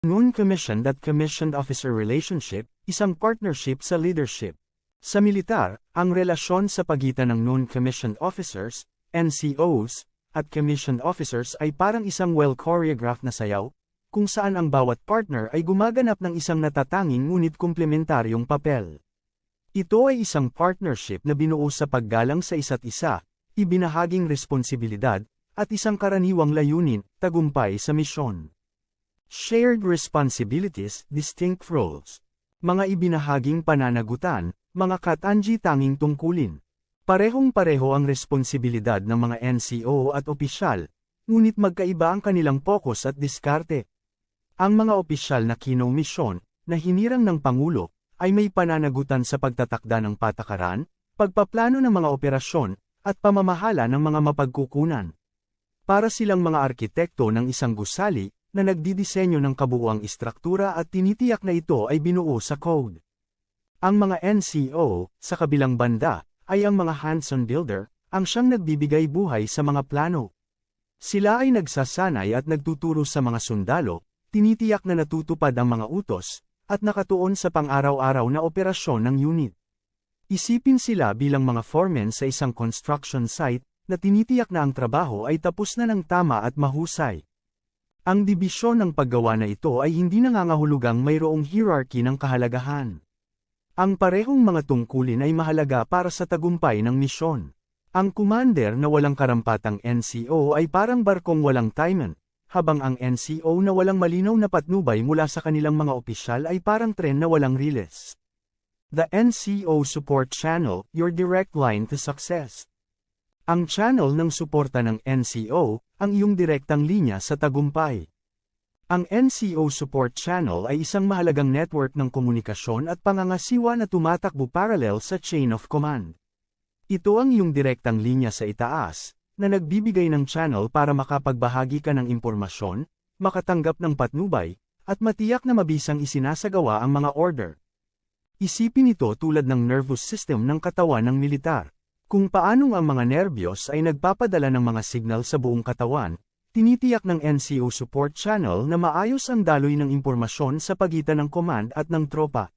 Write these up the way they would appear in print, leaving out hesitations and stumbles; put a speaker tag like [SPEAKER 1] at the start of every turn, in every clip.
[SPEAKER 1] Non-commissioned at commissioned officer relationship, isang partnership sa leadership. Sa militar, ang relasyon sa pagitan ng non-commissioned officers, NCOs, at commissioned officers ay parang isang well-choreographed na sayaw, kung saan ang bawat partner ay gumaganap ng isang natatanging ngunit komplementaryong papel. Ito ay isang partnership na binuo sa paggalang sa isa't isa, ibinahaging responsibilidad, at isang karaniwang layunin, tagumpay sa misyon. Shared responsibilities, distinct roles. Mga ibinahaging pananagutan, mga katangi-tanging tungkulin. Parehong-pareho ang responsibilidad ng mga NCO at opisyal, ngunit magkaiba ang kanilang pokus at diskarte. Ang mga opisyal na kinomisyon, na hinirang ng Pangulo, ay may pananagutan sa pagtatakda ng patakaran, pagpaplano ng mga operasyon, at pamamahala ng mga mapagkukunan. Para silang mga arkitekto ng isang gusali, na nagdidisenyo ng kabuuang istruktura at tinitiyak na ito ay binuo sa code. Ang mga NCO, sa kabilang banda, ay ang mga hands-on builder, ang siyang nagbibigay buhay sa mga plano. Sila ay nagsasanay at nagtuturo sa mga sundalo, tinitiyak na natutupad ang mga utos, at nakatuon sa pang-araw-araw na operasyon ng unit. Isipin sila bilang mga foremen sa isang construction site, na tinitiyak na ang trabaho ay tapos na ng tama at mahusay. Ang dibisyon ng paggawa na ito ay hindi nangangahulugang mayroong hierarchy ng kahalagahan. Ang parehong mga tungkulin ay mahalaga para sa tagumpay ng misyon. Ang commander na walang karampatang NCO ay parang barkong walang timing, habang ang NCO na walang malinaw na patnubay mula sa kanilang mga opisyal ay parang tren na walang riles. The NCO Support Channel, your direct line to success. Ang channel ng suporta ng NCO, ang iyong direktang linya sa tagumpay. Ang NCO Support Channel ay isang mahalagang network ng komunikasyon at pangangasiwa na tumatakbo parallel sa chain of command. Ito ang iyong direktang linya sa itaas, na nagbibigay ng channel para makapagbahagi ka ng impormasyon, makatanggap ng patnubay, at matiyak na mabisang isinasagawa ang mga order. Isipin ito tulad ng nervous system ng katawan ng militar. Kung paanong ang mga nerbiyos ay nagpapadala ng mga signal sa buong katawan, tinitiyak ng NCO Support Channel na maayos ang daloy ng impormasyon sa pagitan ng command at ng tropa.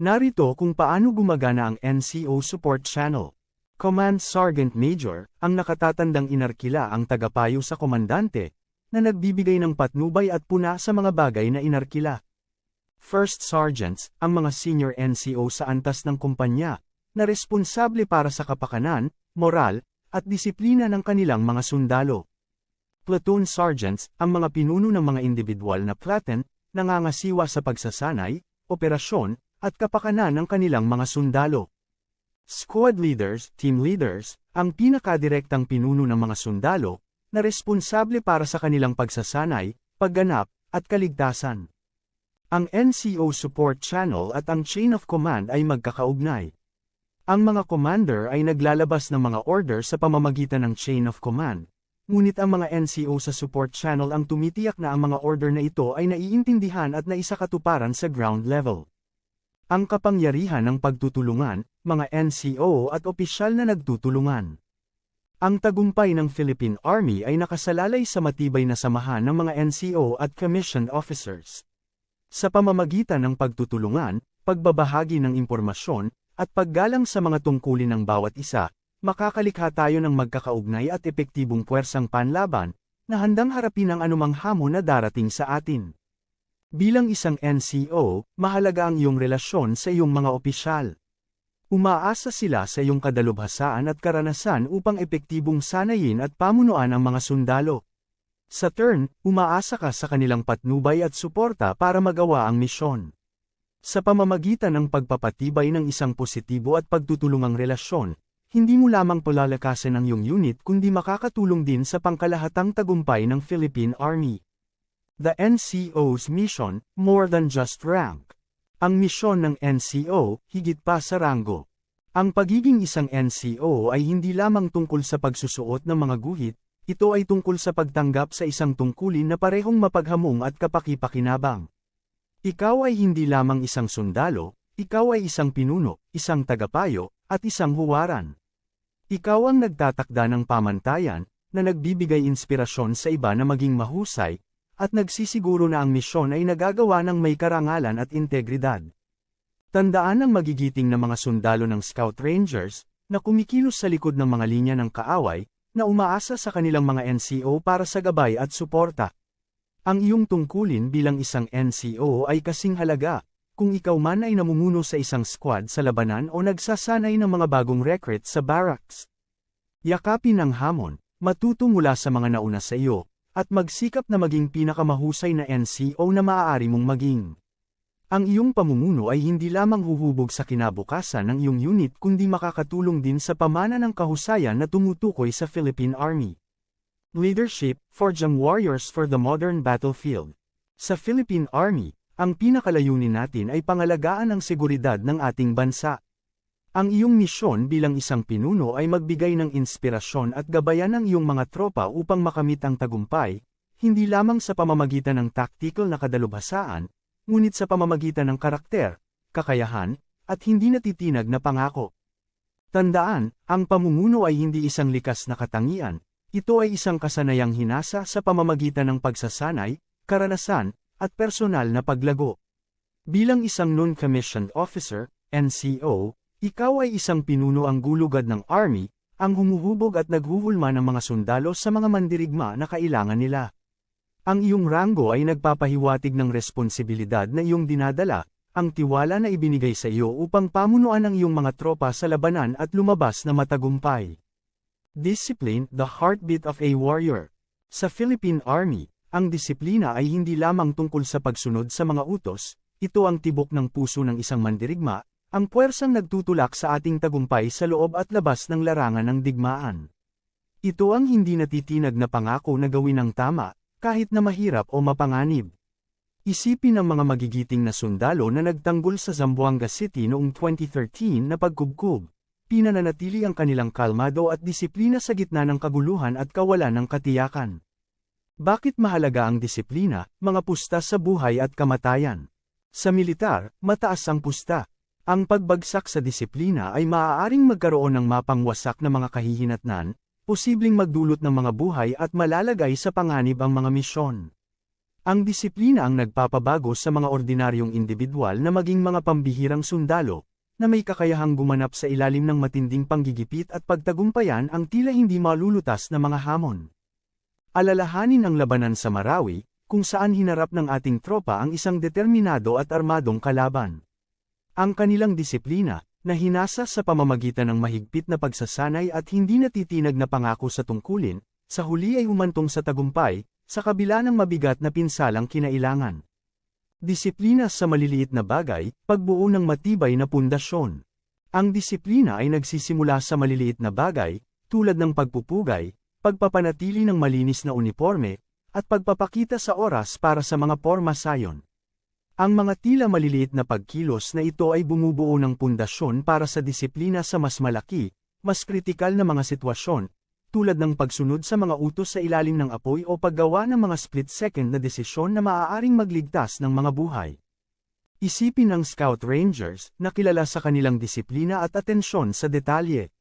[SPEAKER 1] Narito kung paano gumagana ang NCO Support Channel. Command Sergeant Major, ang nakatatandang inarkila ang tagapayo sa komandante, na nagbibigay ng patnubay at puna sa mga bagay na inarkila. First Sergeants, ang mga senior NCO sa antas ng kumpanya, na responsable para sa kapakanan, moral, at disiplina ng kanilang mga sundalo. Platoon Sergeants, ang mga pinuno ng mga individual na platoon, nangangasiwa sa pagsasanay, operasyon, at kapakanan ng kanilang mga sundalo. Squad Leaders, Team Leaders, ang pinakadirektang pinuno ng mga sundalo, na responsable para sa kanilang pagsasanay, pagganap, at kaligtasan. Ang NCO Support Channel at ang Chain of Command ay magkakaugnay. Ang mga commander ay naglalabas ng mga order sa pamamagitan ng chain of command, ngunit ang mga NCO sa support channel ang tumitiyak na ang mga order na ito ay naiintindihan at naisakatuparan sa ground level. Ang kapangyarihan ng pagtutulungan, mga NCO at opisyal na nagtutulungan. Ang tagumpay ng Philippine Army ay nakasalalay sa matibay na samahan ng mga NCO at commissioned officers. Sa pamamagitan ng pagtutulungan, pagbabahagi ng impormasyon, at paggalang sa mga tungkulin ng bawat isa, makakalikha tayo ng magkakaugnay at epektibong puwersang panlaban, na handang harapin ang anumang hamon na darating sa atin. Bilang isang NCO, mahalaga ang iyong relasyon sa iyong mga opisyal. Umaasa sila sa iyong kadalubhasaan at karanasan upang epektibong sanayin at pamunuan ang mga sundalo. Sa turn, umaasa ka sa kanilang patnubay at suporta para magawa ang misyon. Sa pamamagitan ng pagpapatibay ng isang positibo at pagtutulungang relasyon, hindi mo lamang palalakasin ang iyong unit kundi makakatulong din sa pangkalahatang tagumpay ng Philippine Army. The NCO's mission, more than just rank. Ang misyon ng NCO, higit pa sa ranggo. Ang pagiging isang NCO ay hindi lamang tungkol sa pagsusuot ng mga guhit, ito ay tungkol sa pagtanggap sa isang tungkulin na parehong mapaghamong at kapaki-pakinabang. Ikaw ay hindi lamang isang sundalo, ikaw ay isang pinuno, isang tagapayo, at isang huwaran. Ikaw ang nagtatakda ng pamantayan, na nagbibigay inspirasyon sa iba na maging mahusay, at nagsisiguro na ang misyon ay nagagawa ng may karangalan at integridad. Tandaan ang magigiting na mga sundalo ng Scout Rangers, na kumikilos sa likod ng mga linya ng kaaway, na umaasa sa kanilang mga NCO para sa gabay at suporta. Ang iyong tungkulin bilang isang NCO ay kasing halaga, kung ikaw man ay namumuno sa isang squad sa labanan o nagsasanay ng mga bagong recruit sa barracks. Yakapin ang hamon, matuto mula sa mga nauna sa iyo, at magsikap na maging pinakamahusay na NCO na maaari mong maging. Ang iyong pamumuno ay hindi lamang huhubog sa kinabukasan ng iyong unit kundi makakatulong din sa pamana ng kahusayan na tumutukoy sa Philippine Army. Leadership, Forging Warriors for the Modern Battlefield. Sa Philippine Army, ang pinakalayunin natin ay pangalagaan ang seguridad ng ating bansa. Ang iyong misyon bilang isang pinuno ay magbigay ng inspirasyon at gabayan ng iyong mga tropa upang makamit ang tagumpay, hindi lamang sa pamamagitan ng tactical na kadalubhasaan, ngunit sa pamamagitan ng karakter, kakayahan, at hindi natitinag na pangako. Tandaan, ang pamumuno ay hindi isang likas na katangian, ito ay isang kasanayang hinasa sa pamamagitan ng pagsasanay, karanasan, at personal na paglago. Bilang isang non-commissioned officer, NCO, ikaw ay isang pinuno ang gulugad ng Army, ang humuhubog at naghuhulma ng mga sundalo sa mga mandirigma na kailangan nila. Ang iyong ranggo ay nagpapahiwatig ng responsibilidad na iyong dinadala, ang tiwala na ibinigay sa iyo upang pamunuan ang iyong mga tropa sa labanan at lumabas na matagumpay. Discipline, the heartbeat of a warrior. Sa Philippine Army, ang disiplina ay hindi lamang tungkol sa pagsunod sa mga utos, ito ang tibok ng puso ng isang mandirigma, ang puwersang nagtutulak sa ating tagumpay sa loob at labas ng larangan ng digmaan. Ito ang hindi natitinag na pangako na gawin ang tama, kahit na mahirap o mapanganib. Isipin ang mga magigiting na sundalo na nagtanggol sa Zamboanga City noong 2013 na pagkubkob. Pinananatili ang kanilang kalmado at disiplina sa gitna ng kaguluhan at kawalan ng katiyakan. Bakit mahalaga ang disiplina, mga pusta sa buhay at kamatayan? Sa militar, mataas ang pusta. Ang pagbagsak sa disiplina ay maaaring magkaroon ng mapangwasak na mga kahihinatnan, posibleng magdulot ng mga buhay at malalagay sa panganib ang mga misyon. Ang disiplina ang nagpapabago sa mga ordinaryong individual na maging mga pambihirang sundalo, na may kakayahang gumanap sa ilalim ng matinding panggigipit at pagtagumpayan ang tila hindi malulutas na mga hamon. Alalahanin ang labanan sa Marawi, kung saan hinarap ng ating tropa ang isang determinado at armadong kalaban. Ang kanilang disiplina, na hinasa sa pamamagitan ng mahigpit na pagsasanay at hindi natitinag na pangako sa tungkulin, sa huli ay humantong sa tagumpay, sa kabila ng mabigat na pinsalang kinailangan. Disiplina sa maliliit na bagay, pagbuo ng matibay na pundasyon. Ang disiplina ay nagsisimula sa maliliit na bagay, tulad ng pagpupugay, pagpapanatili ng malinis na uniforme, at pagpapakita sa oras para sa mga porma sayon. Ang mga tila maliliit na pagkilos na ito ay bumubuo ng pundasyon para sa disiplina sa mas malaki, mas kritikal na mga sitwasyon, tulad ng pagsunod sa mga utos sa ilalim ng apoy o paggawa ng mga split-second na desisyon na maaaring magligtas ng mga buhay. Isipin ng Scout Rangers, na kilala sa kanilang disiplina at atensyon sa detalye.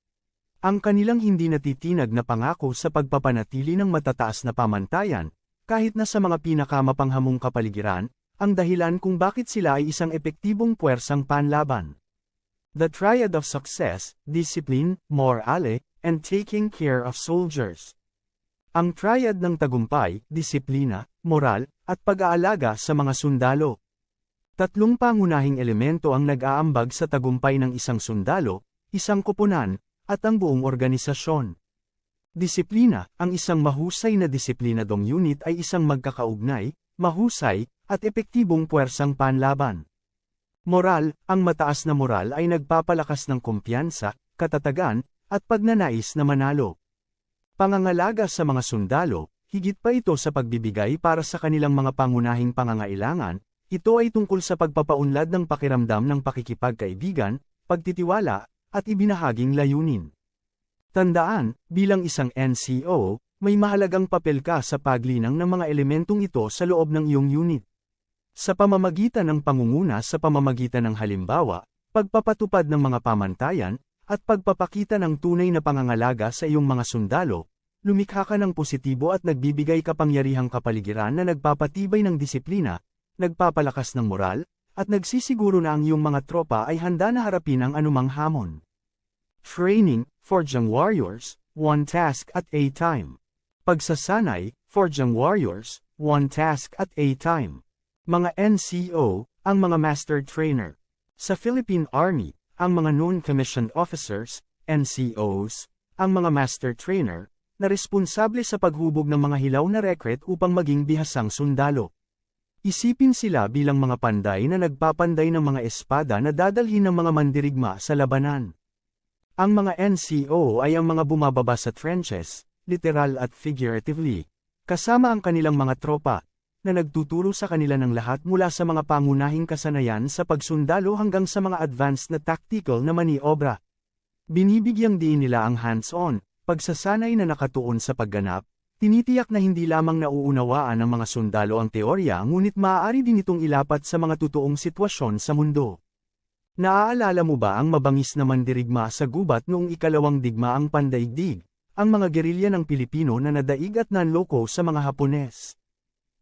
[SPEAKER 1] Ang kanilang hindi natitinag na pangako sa pagpapanatili ng matataas na pamantayan, kahit na sa mga pinakamapanghamong kapaligiran, ang dahilan kung bakit sila ay isang epektibong puwersang panlaban. The triad of success, discipline, morale, and taking care of soldiers. Ang triad ng tagumpay, disiplina, moral, at pag-aalaga sa mga sundalo. Tatlong pangunahing elemento ang nag-aambag sa tagumpay ng isang sundalo, isang koponan, at ang buong organisasyon. Disiplina, ang isang mahusay na disiplinadong unit ay isang magkakaugnay, mahusay, at epektibong puwersang panlaban. Moral, ang mataas na moral ay nagpapalakas ng kumpiyansa, katatagan, at pagnanais na manalo. Pangangalaga sa mga sundalo, higit pa ito sa pagbibigay para sa kanilang mga pangunahing pangangailangan, ito ay tungkol sa pagpapaunlad ng pakiramdam ng pakikipagkaibigan, pagtitiwala, at ibinahaging layunin. Tandaan, bilang isang NCO, may mahalagang papel ka sa paglinang ng mga elementong ito sa loob ng iyong unit. Sa pamamagitan ng pangunguna sa pamamagitan ng halimbawa, pagpapatupad ng mga pamantayan, at pagpapakita ng tunay na pangangalaga sa iyong mga sundalo, lumikha ka ng positibo at nagbibigay kapangyarihang kapaligiran na nagpapatibay ng disiplina, nagpapalakas ng moral, at nagsisiguro na ang iyong mga tropa ay handa na harapin ang anumang hamon. Training, Forge ang Warriors, one task at a time. Pagsasanay, Forge ang Warriors, one task at a time. Mga NCO, ang mga Master Trainer. Sa Philippine Army, ang mga Non-Commissioned Officers, NCOs, ang mga Master Trainer, na responsable sa paghubog ng mga hilaw na recruit upang maging bihasang sundalo. Isipin sila bilang mga panday na nagpapanday ng mga espada na dadalhin ng mga mandirigma sa labanan. Ang mga NCO ay ang mga bumababa sa trenches, literal at figuratively, kasama ang kanilang mga tropa, na nagtuturo sa kanila ng lahat mula sa mga pangunahing kasanayan sa pagsundalo hanggang sa mga advanced na tactical na maniobra. Binibigyang diin nila ang hands-on, pagsasanay na nakatuon sa pagganap, tinitiyak na hindi lamang nauunawaan ng mga sundalo ang teorya ngunit maaari din itong ilapat sa mga totoong sitwasyon sa mundo. Naaalala mo ba ang mabangis na mandirigma sa gubat noong ikalawang digmaang pandaigdig, ang mga gerilya ng Pilipino na nadaig at nanloko sa mga Hapones?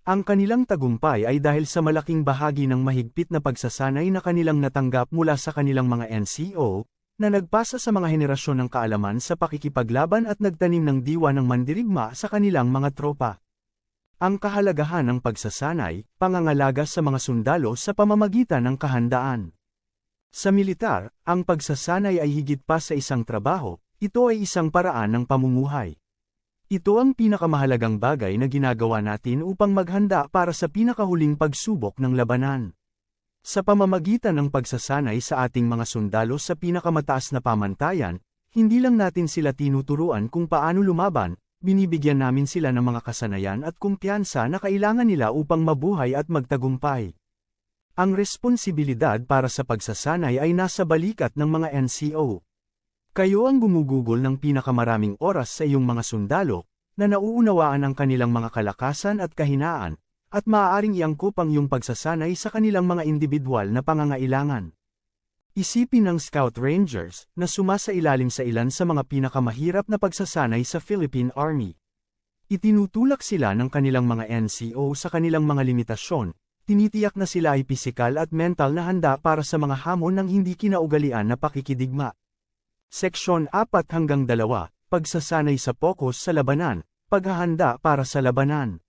[SPEAKER 1] Ang kanilang tagumpay ay dahil sa malaking bahagi ng mahigpit na pagsasanay na kanilang natanggap mula sa kanilang mga NCO, na nagpasa sa mga henerasyon ng kaalaman sa pakikipaglaban at nagtanim ng diwa ng mandirigma sa kanilang mga tropa. Ang kahalagahan ng pagsasanay, pangangalaga sa mga sundalo sa pamamagitan ng kahandaan. Sa militar, ang pagsasanay ay higit pa sa isang trabaho, ito ay isang paraan ng pamumuhay. Ito ang pinakamahalagang bagay na ginagawa natin upang maghanda para sa pinakahuling pagsubok ng labanan. Sa pamamagitan ng pagsasanay sa ating mga sundalo sa pinakamataas na pamantayan, hindi lang natin sila tinuturuan kung paano lumaban, binibigyan namin sila ng mga kasanayan at kumpiyansa na kailangan nila upang mabuhay at magtagumpay. Ang responsibilidad para sa pagsasanay ay nasa balikat ng mga NCO. Kayo ang gumugugol ng pinakamaraming oras sa iyong mga sundalo, na nauunawaan ang kanilang mga kalakasan at kahinaan, at maaaring iangkop ang iyong pagsasanay sa kanilang mga individual na pangangailangan. Isipin ng Scout Rangers, na sumasailalim sa ilan sa mga pinakamahirap na pagsasanay sa Philippine Army. Itinutulak sila ng kanilang mga NCO sa kanilang mga limitasyon, tinitiyak na sila ay pisikal at mental na handa para sa mga hamon ng hindi kinaugalian na pakikidigma. Seksyon 4-2, Pagsasanay sa pokus sa labanan, paghahanda para sa labanan.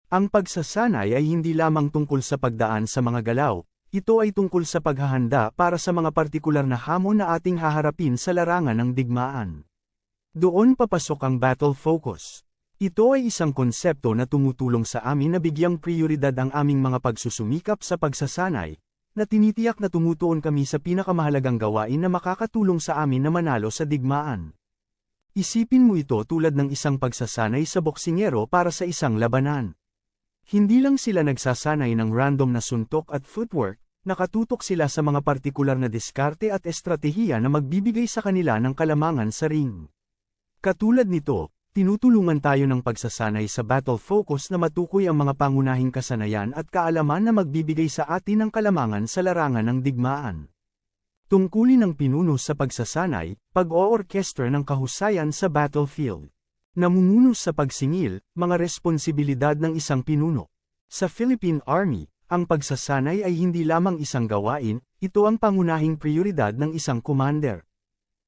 [SPEAKER 1] Ang pagsasanay ay hindi lamang tungkol sa pagdaan sa mga galaw, ito ay tungkol sa paghahanda para sa mga partikular na hamon na ating haharapin sa larangan ng digmaan. Doon papasok ang battle focus. Ito ay isang konsepto na tumutulong sa amin na bigyang prioridad ang aming mga pagsusumikap sa pagsasanay, na tinitiyak na tumutuon kami sa pinakamahalagang gawain na makakatulong sa amin na manalo sa digmaan. Isipin mo ito tulad ng isang pagsasanay sa boksingero para sa isang labanan. Hindi lang sila nagsasanay ng random na suntok at footwork, nakatutok sila sa mga partikular na diskarte at estratehiya na magbibigay sa kanila ng kalamangan sa ring. Katulad nito, tinutulungan tayo ng pagsasanay sa battle focus na matukoy ang mga pangunahing kasanayan at kaalaman na magbibigay sa atin ng kalamangan sa larangan ng digmaan. Tungkulin ng pinuno sa pagsasanay, pag-oorkestra ng kahusayan sa battlefield. Namumuno sa pagsingil, mga responsibilidad ng isang pinuno. Sa Philippine Army, ang pagsasanay ay hindi lamang isang gawain, ito ang pangunahing prioridad ng isang commander.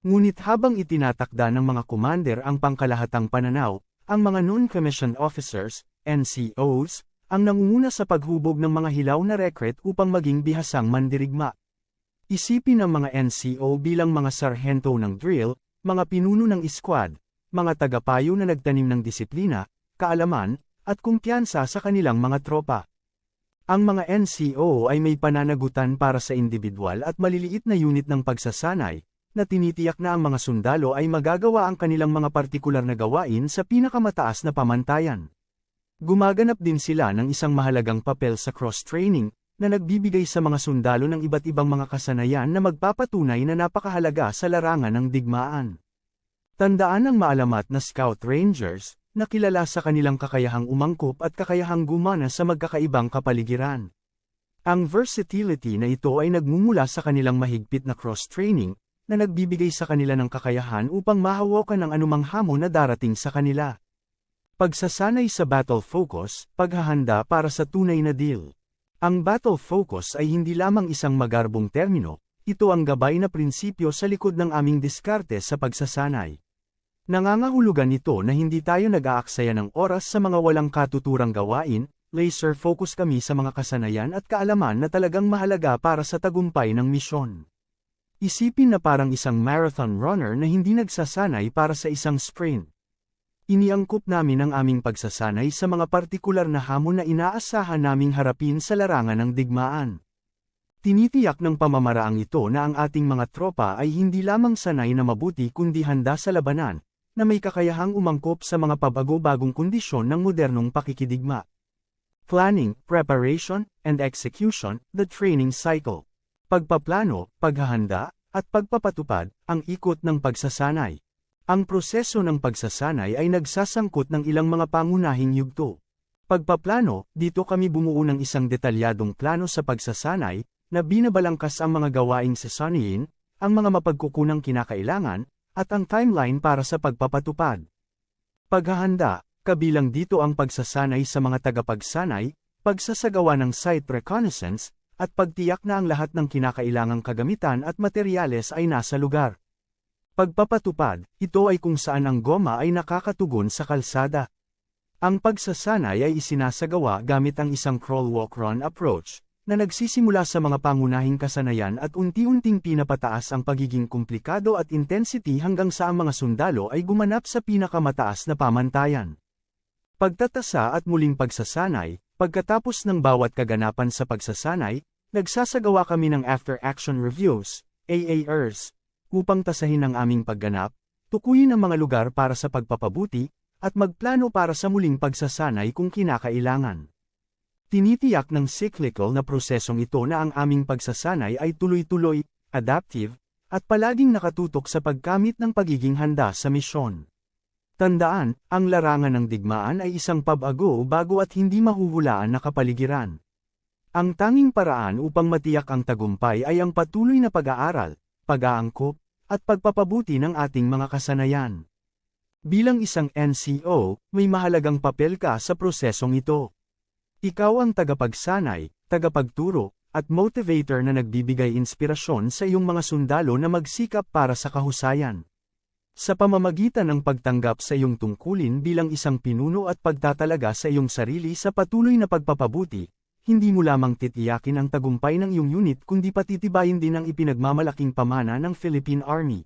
[SPEAKER 1] Ngunit habang itinatakda ng mga commander ang pangkalahatang pananaw, ang mga non-commissioned officers, NCOs, ang nangunguna sa paghubog ng mga hilaw na recruit upang maging bihasang mandirigma. Isipin ang mga NCO bilang mga sarhento ng drill, mga pinuno ng squad, mga tagapayo na nagtanim ng disiplina, kaalaman, at kumpiyansa sa kanilang mga tropa. Ang mga NCO ay may pananagutan para sa individual at maliliit na unit ng pagsasanay, na tinitiyak na ang mga sundalo ay magagawa ang kanilang mga partikular na gawain sa pinakamataas na pamantayan. Gumaganap din sila ng isang mahalagang papel sa cross-training, na nagbibigay sa mga sundalo ng iba't ibang mga kasanayan na magpapatunay na napakahalaga sa larangan ng digmaan. Tandaan ang maalamat na Scout Rangers, na kilala sa kanilang kakayahang umangkop at kakayahang gumana sa magkakaibang kapaligiran. Ang versatility na ito ay nagmumula sa kanilang mahigpit na cross-training, na nagbibigay sa kanila ng kakayahan upang mahawakan ang anumang hamon na darating sa kanila. Pagsasanay sa battle focus, paghahanda para sa tunay na deal. Ang battle focus ay hindi lamang isang magarbong termino, ito ang gabay na prinsipyo sa likod ng aming diskarte sa pagsasanay. Nangangahulugan ito na hindi tayo nag-aaksaya ng oras sa mga walang katuturang gawain, laser focus kami sa mga kasanayan at kaalaman na talagang mahalaga para sa tagumpay ng misyon. Isipin na parang isang marathon runner na hindi nagsasanay para sa isang sprint. Iniangkop namin ang aming pagsasanay sa mga partikular na hamon na inaasahan naming harapin sa larangan ng digmaan. Tinitiyak ng pamamaraang ito na ang ating mga tropa ay hindi lamang sanay na mabuti kundi handa sa labanan, na may kakayahang umangkop sa mga pabago-bagong kondisyon ng modernong pakikidigma. Planning, preparation, and execution, the training cycle. Pagpaplano, paghahanda, at pagpapatupad, ang ikot ng pagsasanay. Ang proseso ng pagsasanay ay nagsasangkot ng ilang mga pangunahing yugto. Pagpaplano, dito kami bumuo ng isang detalyadong plano sa pagsasanay, na binabalangkas ang mga gawaing sasanihin, ang mga mapagkukunang kinakailangan, at ang timeline para sa pagpapatupad. Paghahanda, kabilang dito ang pagsasanay sa mga tagapagsanay, pagsasagawa ng site reconnaissance, at pagtiyak na ang lahat ng kinakailangang kagamitan at materyales ay nasa lugar. Pagpapatupad, ito ay kung saan ang goma ay nakakatugon sa kalsada. Ang pagsasanay ay isinasagawa gamit ang isang crawl-walk-run approach, na nagsisimula sa mga pangunahing kasanayan at unti-unting pinapataas ang pagiging komplikado at intensity hanggang sa ang mga sundalo ay gumanap sa pinakamataas na pamantayan. Pagtatasa at muling pagsasanay, pagkatapos ng bawat kaganapan sa pagsasanay, nagsasagawa kami ng after-action reviews, AARs, upang tasahin ang aming pagganap, tukuyin ang mga lugar para sa pagpapabuti, at magplano para sa muling pagsasanay kung kinakailangan. Tinitiyak ng cyclical na prosesong ito na ang aming pagsasanay ay tuloy-tuloy, adaptive, at palaging nakatutok sa pagkamit ng pagiging handa sa misyon. Tandaan, ang larangan ng digmaan ay isang pabago-bago at hindi mahuhulaan na kapaligiran. Ang tanging paraan upang matiyak ang tagumpay ay ang patuloy na pag-aaral, pag-aangkop, at pagpapabuti ng ating mga kasanayan. Bilang isang NCO, may mahalagang papel ka sa prosesong ito. Ikaw ang tagapagsanay, tagapagturo, at motivator na nagbibigay inspirasyon sa iyong mga sundalo na magsikap para sa kahusayan. Sa pamamagitan ng pagtanggap sa iyong tungkulin bilang isang pinuno at pagtatalaga sa iyong sarili sa patuloy na pagpapabuti, hindi mo lamang titiyakin ang tagumpay ng iyong unit kundi patitibayin din ang ipinagmamalaking pamana ng Philippine Army.